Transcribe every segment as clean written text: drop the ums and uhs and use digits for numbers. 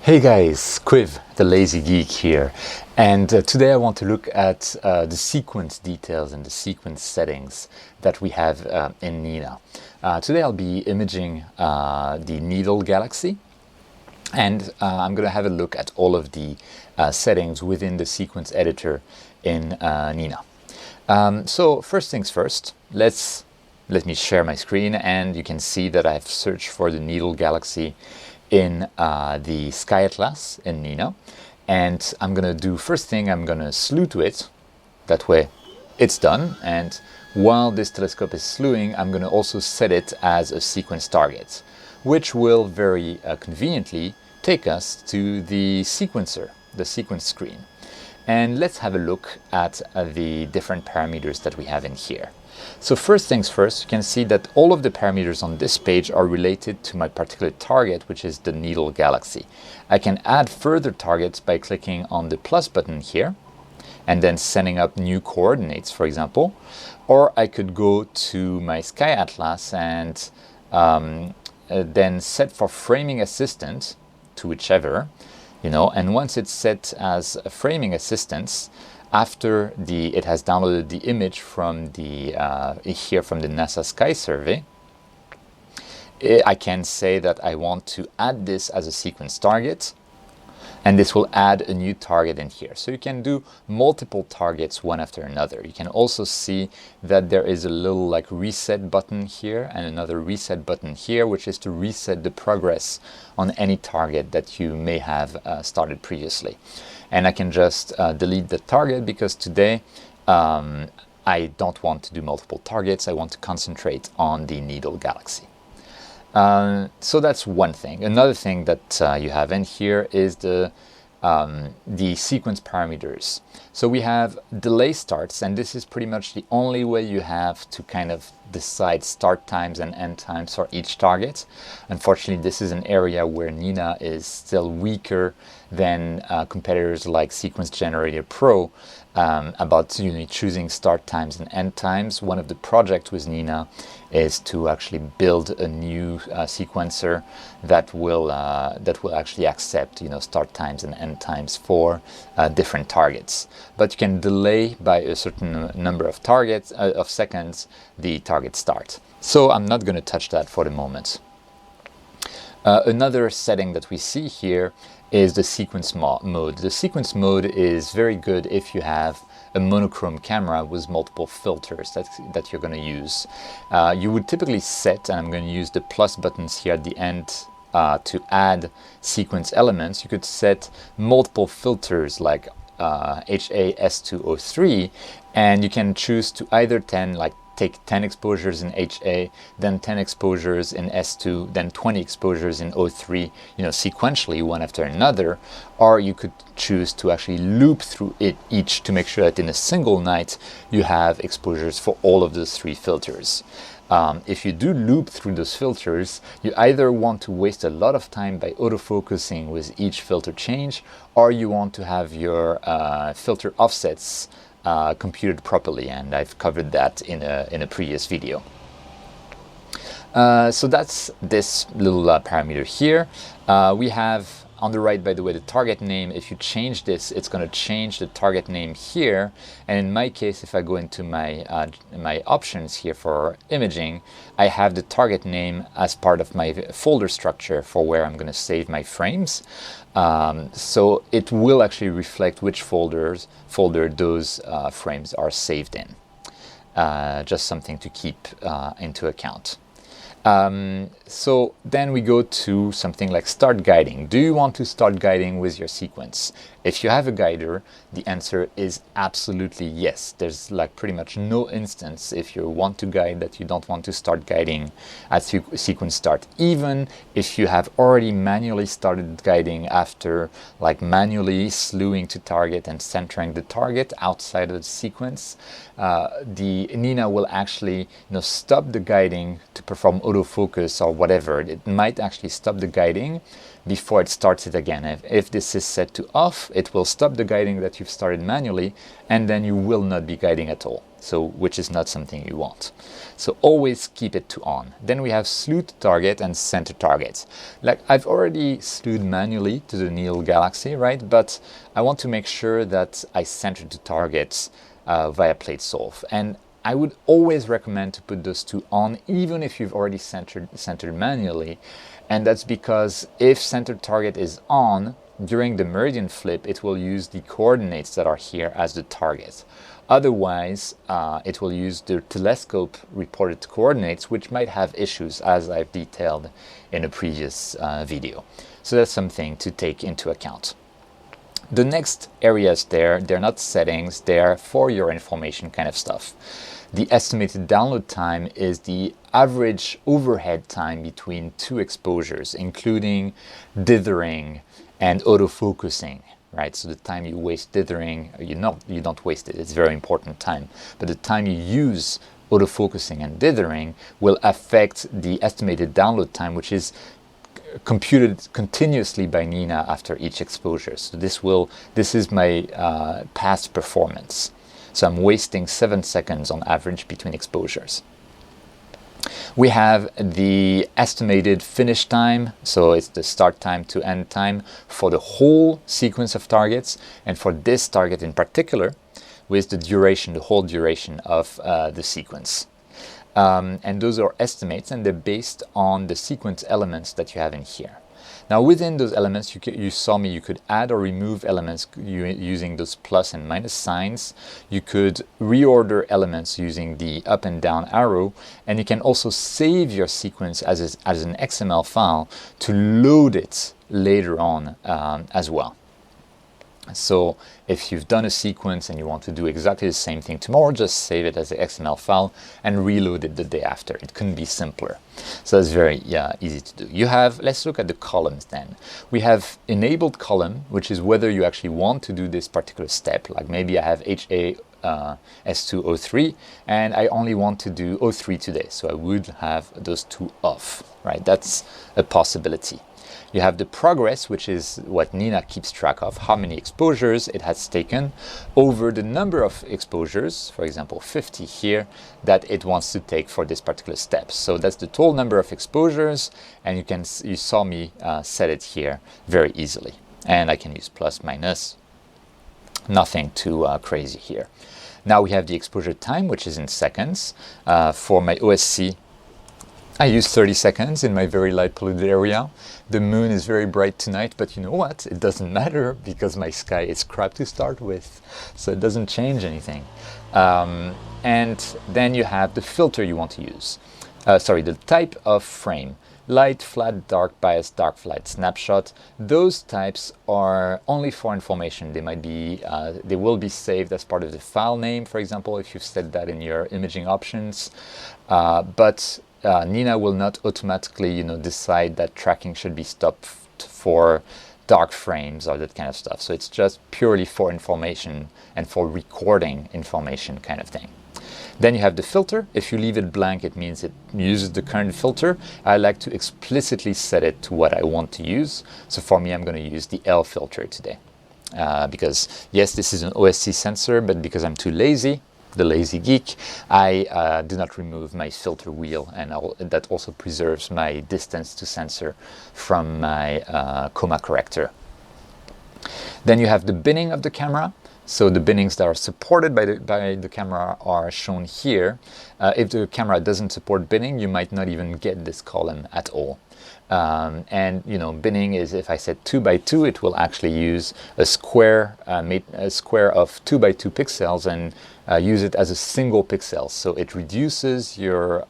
Hey guys, Quiv, the Lazy Geek here, and today I want to look at the sequence details and the sequence settings that we have in N.I.N.A. Today I'll be imaging the Needle galaxy, and I'm going to have a look at all of the settings within the sequence editor in N.I.N.A. So first things first, let me share my screen, and you can see that I've searched for the Needle galaxy in the Sky Atlas in N.I.N.A. And I'm gonna do, first thing, I'm gonna slew to it. That way it's done. And while this telescope is slewing, I'm gonna also set it as a sequence target, which will very conveniently take us to the sequencer, the sequence screen. And let's have a look at the different parameters that we have in here. So first things first, you can see that all of the parameters on this page are related to my particular target, which is the Needle galaxy. I can add further targets by clicking on the plus button here and then setting up new coordinates, for example. Or I could go to my Sky Atlas and then set for framing assistant to whichever, and once it's set as a framing assistance, after it has downloaded the image from the here from the NASA Sky Survey, I can say that I want to add this as a sequence target, and this will add a new target in here. So you can do multiple targets one after another. You can also see that there is a little reset button here and another reset button here, which is to reset the progress on any target that you may have started previously. And I can just delete the target because today I don't want to do multiple targets. I want to concentrate on the Needle galaxy. So that's one thing. Another thing that you have in here is the sequence parameters. So we have delay starts, and this is pretty much the only way you have to kind of decide start times and end times for each target. Unfortunately, this is an area where N.I.N.A is still weaker than competitors like Sequence Generator Pro about choosing start times and end times. One of the projects with N.I.N.A is to actually build a new sequencer that will actually accept start times and end times for different targets. But you can delay by a certain number of targets of seconds the target start. So I'm not going to touch that for the moment. Another setting that we see here is the sequence mode. The sequence mode is very good if you have a monochrome camera with multiple filters that you're going to use. You would typically set, and I'm going to use the plus buttons here at the end to add sequence elements. You could set multiple filters like HA S203, and you can choose to either take 10 exposures in HA, then 10 exposures in S2, then 20 exposures in O3, sequentially one after another, or you could choose to actually loop through it each to make sure that in a single night you have exposures for all of those three filters. If you do loop through those filters, you either want to waste a lot of time by autofocusing with each filter change, or you want to have your filter offsets computed properly, and I've covered that in a previous video. So that's this little parameter here. We have on the right, by the way, the target name. If you change this, it's going to change the target name here. And in my case, if I go into my my options here for imaging, I have the target name as part of my folder structure for where I'm going to save my frames. So it will actually reflect which folder those frames are saved in. Just something to keep into account. So then we go to something like start guiding. Do you want to start guiding with your sequence? If you have a guider, the answer is absolutely yes. There's pretty much no instance if you want to guide that you don't want to start guiding at sequence start. Even if you have already manually started guiding after manually slewing to target and centering the target outside of the sequence, the N.I.N.A will actually stop the guiding to perform autofocus or whatever. It might actually stop the guiding before it starts it again. If this is set to off, it will stop the guiding that you've started manually, and then you will not be guiding at all. so which is not something you want. So always keep it to on. Then we have slew to target and center target. Like I've already slewed manually to the Needle Galaxy, right? But I want to make sure that I center the targets via plate solve. And I would always recommend to put those two on, even if you've already centered manually. And that's because if center target is on, during the meridian flip, it will use the coordinates that are here as the target. Otherwise, it will use the telescope reported coordinates, which might have issues, as I've detailed in a previous video. So that's something to take into account. The next areas they're not settings, they're for your information kind of stuff. The estimated download time is the average overhead time between two exposures, including dithering and autofocusing, right? So the time you waste dithering, you don't waste it, it's very important time. But the time you use autofocusing and dithering will affect the estimated download time, which is computed continuously by N.I.N.A after each exposure. So this is my past performance. So I'm wasting 7 seconds on average between exposures. We have the estimated finish time, so it's the start time to end time for the whole sequence of targets, and for this target in particular, with the duration, the whole duration of the sequence. And those are estimates, and they're based on the sequence elements that you have in here. Now within those elements, you saw me, you could add or remove elements using those plus and minus signs. You could reorder elements using the up and down arrow, and you can also save your sequence as an XML file to load it later on as well. So if you've done a sequence and you want to do exactly the same thing tomorrow, just save it as an XML file and reload it the day after. It couldn't be simpler. So that's very easy to do. Let's look at the columns then. We have enabled column, which is whether you actually want to do this particular step. Like maybe I have HA S2O3 and I only want to do O3 today. So I would have those two off, right? That's a possibility. You have the progress, which is what N.I.N.A keeps track of, how many exposures it has taken over the number of exposures, for example 50 here, that it wants to take for this particular step. So that's the total number of exposures, and you saw me set it here very easily. And I can use plus, minus, nothing too crazy here. Now we have the exposure time, which is in seconds. For my OSC, I use 30 seconds in my very light polluted area. The moon is very bright tonight, but you know what? It doesn't matter because my sky is crap to start with, so it doesn't change anything. And then you have the filter you want to use. The type of frame. Light, flat, dark, bias, dark, flat, snapshot. Those types are only for information. They might be, they will be saved as part of the file name, for example, if you've set that in your imaging options. But N.I.N.A will not automatically, decide that tracking should be stopped for dark frames or that kind of stuff. So it's just purely for information and for recording information kind of thing. Then you have the filter. If you leave it blank, it means it uses the current filter. I like to explicitly set it to what I want to use. So for me, I'm going to use the L filter today. Because yes, this is an OSC sensor, but because I'm too lazy, the lazy geek, I do not remove my filter wheel, and that also preserves my distance to sensor from my coma corrector. Then you have the binning of the camera. So the binnings that are supported by the camera are shown here. If the camera doesn't support binning, you might not even get this column at all. And binning is, if I set 2 by 2, it will actually use a square of 2 by 2 pixels and use it as a single pixel. So it reduces your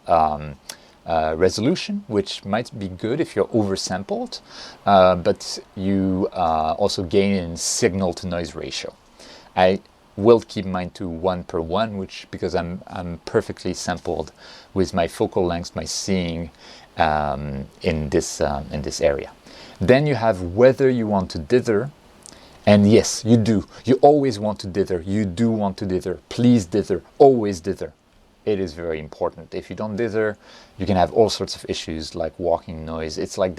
resolution, which might be good if you're oversampled, but you also gain in signal to noise ratio. I will keep mine to 1:1, because I'm perfectly sampled with my focal length, my seeing in this area. Then you have whether you want to dither, and yes, you do. You always want to dither. You do want to dither. Please dither. Always dither. It is very important. If you don't dither, you can have all sorts of issues like walking noise. It's like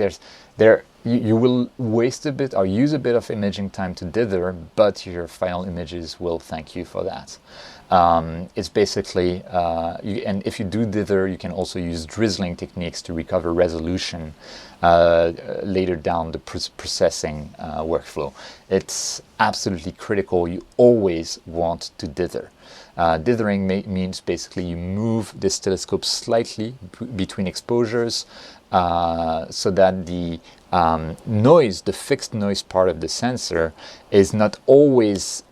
you will waste a bit or use a bit of imaging time to dither, but your final images will thank you for that. It's basically, and if you do dither, you can also use drizzling techniques to recover resolution later down the processing workflow. It's absolutely critical. You always want to dither. Dithering means basically you move this telescope slightly between exposures so that the noise, the fixed noise part of the sensor, is not always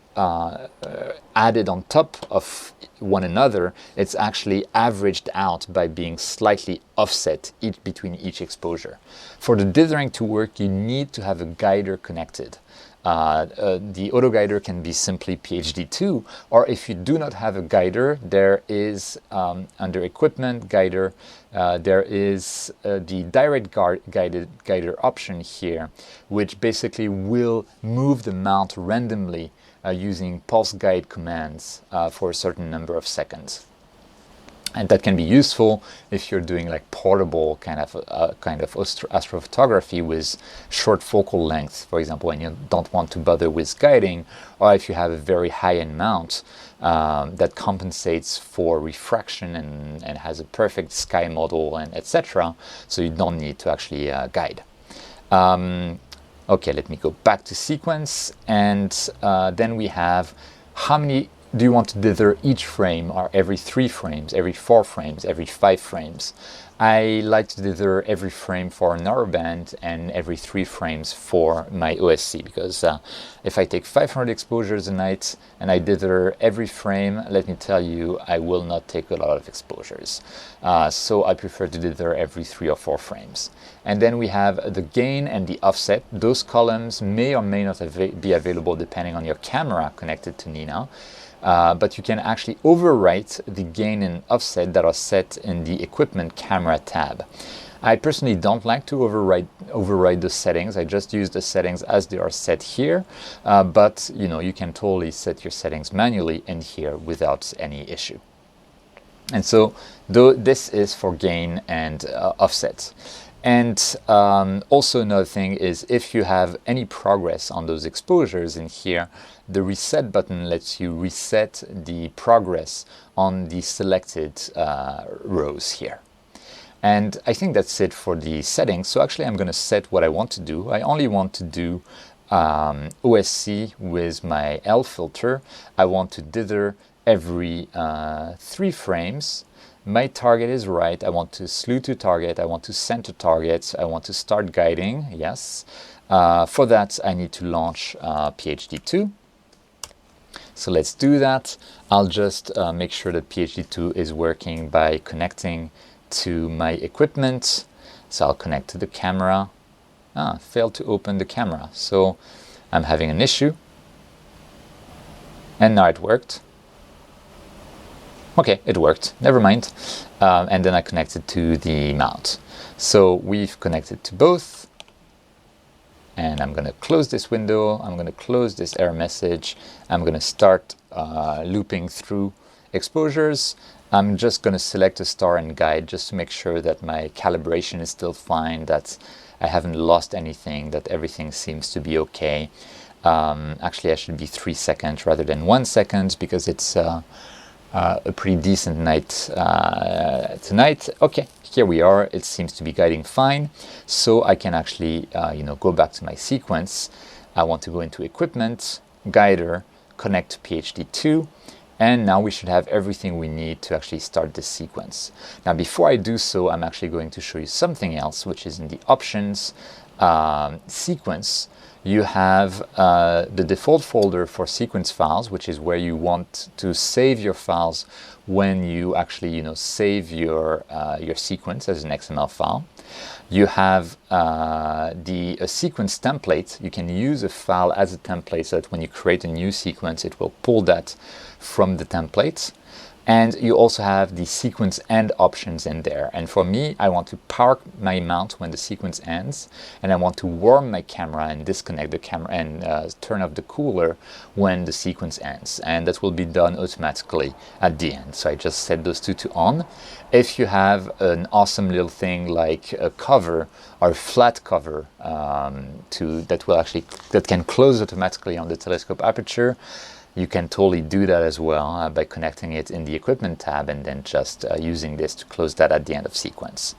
added on top of one another. It's actually averaged out by being slightly offset between each exposure. For the dithering to work, you need to have a guider connected. The auto guider can be simply PhD2, or if you do not have a guider, there is under equipment guider, there is the direct guider option here, which basically will move the mount randomly using pulse guide commands for a certain number of seconds. And that can be useful if you're doing like portable kind of astrophotography with short focal length, for example, and you don't want to bother with guiding, or if you have a very high-end mount that compensates for refraction and has a perfect sky model and etc. So you don't need to actually guide. Okay, let me go back to sequence, and then we have how many do you want to dither each frame, or every 3 frames, every 4 frames, every 5 frames? I like to dither every frame for a narrowband and every 3 frames for my OSC, because if I take 500 exposures a night and I dither every frame, let me tell you, I will not take a lot of exposures. So I prefer to dither every 3 or 4 frames. And then we have the gain and the offset. Those columns may or may not be available depending on your camera connected to N.I.N.A. But you can actually overwrite the gain and offset that are set in the equipment camera tab. I personally don't like to override the settings. I just use the settings as they are set here, but you can totally set your settings manually in here without any issue. And so this is for gain and offset. And also another thing is, if you have any progress on those exposures in here, the reset button lets you reset the progress on the selected rows here. And I think that's it for the settings. So actually I'm going to set what I want to do. I only want to do OSC with my L filter. I want to dither every 3 frames. My target is right. I want to slew to target. I want to center target. I want to start guiding. Yes. For that, I need to launch PhD2. So let's do that. I'll just make sure that PhD2 is working by connecting to my equipment. So I'll connect to the camera. Failed to open the camera. So I'm having an issue. And now it worked. Okay, it worked. Never mind. And then I connected to the mount. So we've connected to both. And I'm going to close this window. I'm going to close this error message. I'm going to start looping through exposures. I'm just going to select a star and guide just to make sure that my calibration is still fine, that I haven't lost anything, that everything seems to be okay. Actually, I should be 3 seconds rather than 1 second, because it's a pretty decent night tonight. Okay, here we are. It seems to be guiding fine. So I can actually, go back to my sequence. I want to go into equipment, guider, connect to PhD2, and now we should have everything we need to actually start this sequence. Now, before I do so, I'm actually going to show you something else, which is in the options sequence. You have the default folder for sequence files, which is where you want to save your files when you actually, save your sequence as an XML file. You have a sequence template. You can use a file as a template so that when you create a new sequence, it will pull that from the template. And you also have the sequence end options in there. And for me, I want to power my mount when the sequence ends, and I want to warm my camera and disconnect the camera and turn off the cooler when the sequence ends. And that will be done automatically at the end. So I just set those two to on. If you have an awesome little thing like a cover or a flat cover that can close automatically on the telescope aperture, you can totally do that as well by connecting it in the equipment tab and then just using this to close that at the end of sequence.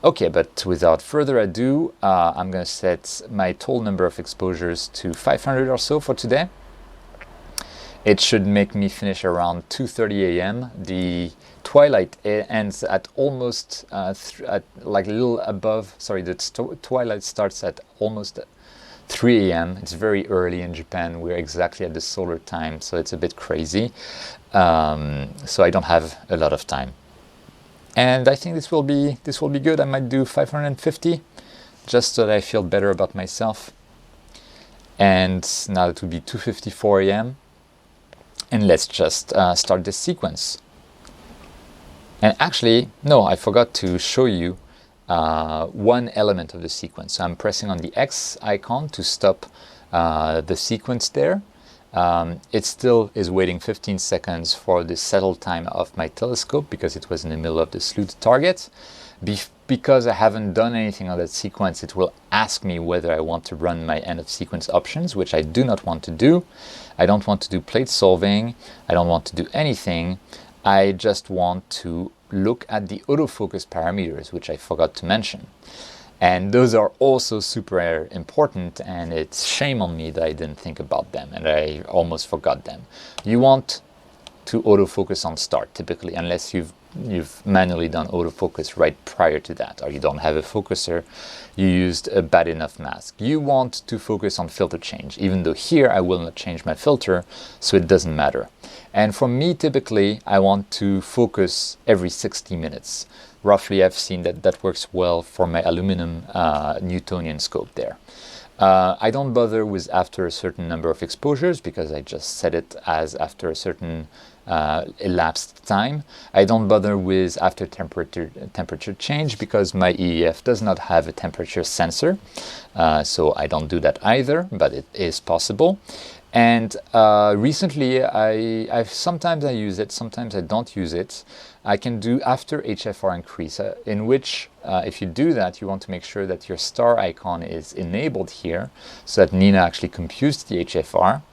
Okay, but without further ado, I'm going to set my total number of exposures to 500 or so for today. It should make me finish around 2:30 a.m. The twilight ends at almost like a little above, sorry, the twilight starts at almost 3 a.m. It's very early in Japan. We're exactly at the solar time, so it's a bit crazy. So I don't have a lot of time, and I think this will be good. I might do 550, just so that I feel better about myself. And now it will be 2:54 a.m. and let's just start this sequence. And actually, no, I forgot to show you one element of the sequence. So I'm pressing on the X icon to stop the sequence there. It still is waiting 15 seconds for the settle time of my telescope because it was in the middle of the slewed target. Because I haven't done anything on that sequence, it will ask me whether I want to run my end of sequence options, which I do not want to do. I don't want to do plate solving. I don't want to do anything. I just want to look at the autofocus parameters, which I forgot to mention. And those are also super important, and it's shame on me that I didn't think about them and I almost forgot them. You want to autofocus on start typically, unless you've manually done autofocus right prior to that, or you don't have a focuser, you used a bad enough mask. You want to focus on filter change, even though here I will not change my filter, so it doesn't matter. And for me, typically, I want to focus every 60 minutes. Roughly, I've seen that works well for my aluminum Newtonian scope there. I don't bother with after a certain number of exposures because I just set it as after a certain elapsed time. I don't bother with after temperature change because my EEF does not have a temperature sensor, so I don't do that either, but it is possible. And recently, sometimes I use it, sometimes I don't use it. I can do after HFR increase, in which if you do that, you want to make sure that your star icon is enabled here, so that N.I.N.A actually computes the HFR.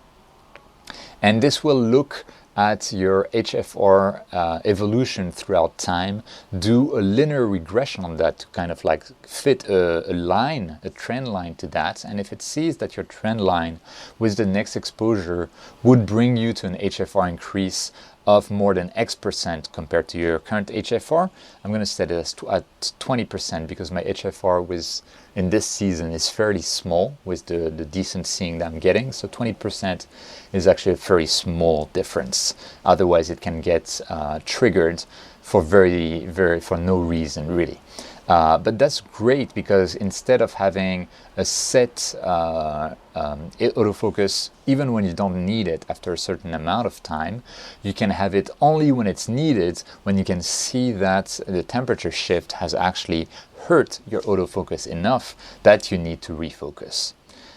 And this will look at your HFR evolution throughout time, do a linear regression on that to kind of like fit a trend line to that. And if it sees that your trend line with the next exposure would bring you to an HFR increase of more than X% compared to your current HFR, I'm going to set it at 20% because my HFR in this season is fairly small with the decent seeing that I'm getting. So 20% is actually a very small difference. Otherwise, it can get triggered for for no reason really. But that's great because instead of having a set autofocus, even when you don't need it after a certain amount of time, you can have it only when it's needed, when you can see that the temperature shift has actually hurt your autofocus enough that you need to refocus.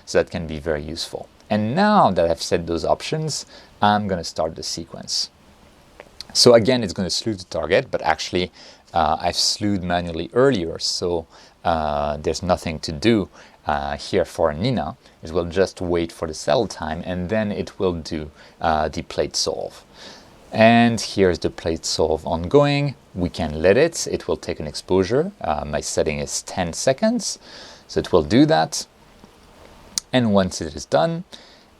So that can be very useful. And now that I've set those options, I'm going to start the sequence. So again, it's going to slew the target, but actually I've slewed manually earlier, so there's nothing to do here for N.I.N.A. It will just wait for the settle time, and then it will do the plate solve. And here's the plate solve ongoing. We can let it will take an exposure. My setting is 10 seconds, so it will do that. And once it is done,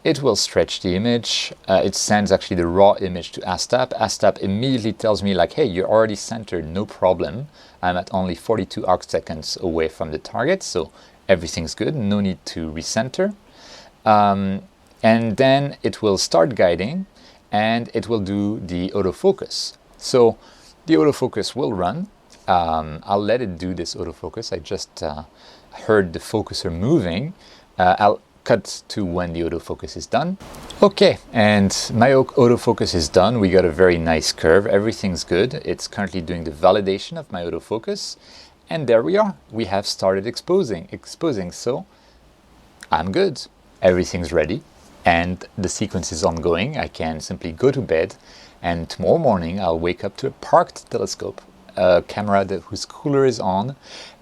it will stretch the image. It sends actually the raw image to ASTAP. ASTAP immediately tells me like, hey, you're already centered, no problem. I'm at only 42 arc seconds away from the target, so everything's good, no need to recenter. And then it will start guiding and it will do the autofocus. So the autofocus will run. I'll let it do this autofocus. I just heard the focuser moving. I'll cut to when the autofocus is done. Okay, and my autofocus is done. We got a very nice curve. Everything's good. It's currently doing the validation of my autofocus. And there we are. We have started exposing. So I'm good. Everything's ready. And the sequence is ongoing. I can simply go to bed. And tomorrow morning, I'll wake up to a parked telescope, a camera whose cooler is on,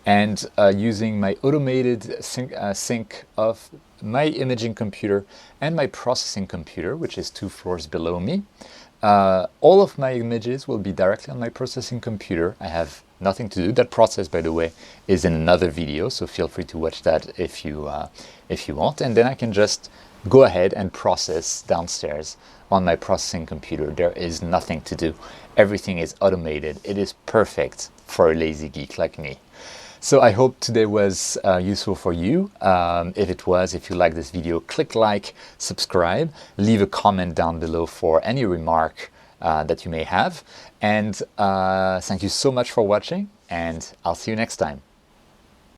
and using my automated sync of my imaging computer and my processing computer, which is 2 floors below me. All of my images will be directly on my processing computer. I have nothing to do. That process, by the way, is in another video, so feel free to watch that if you want. And then I can just go ahead and process downstairs on my processing computer. There is nothing to do. Everything is automated. It is perfect for a lazy geek like me. So I hope today was useful for you. If it was, if you like this video, click like, subscribe, leave a comment down below for any remark that you may have. And thank you so much for watching, and I'll see you next time.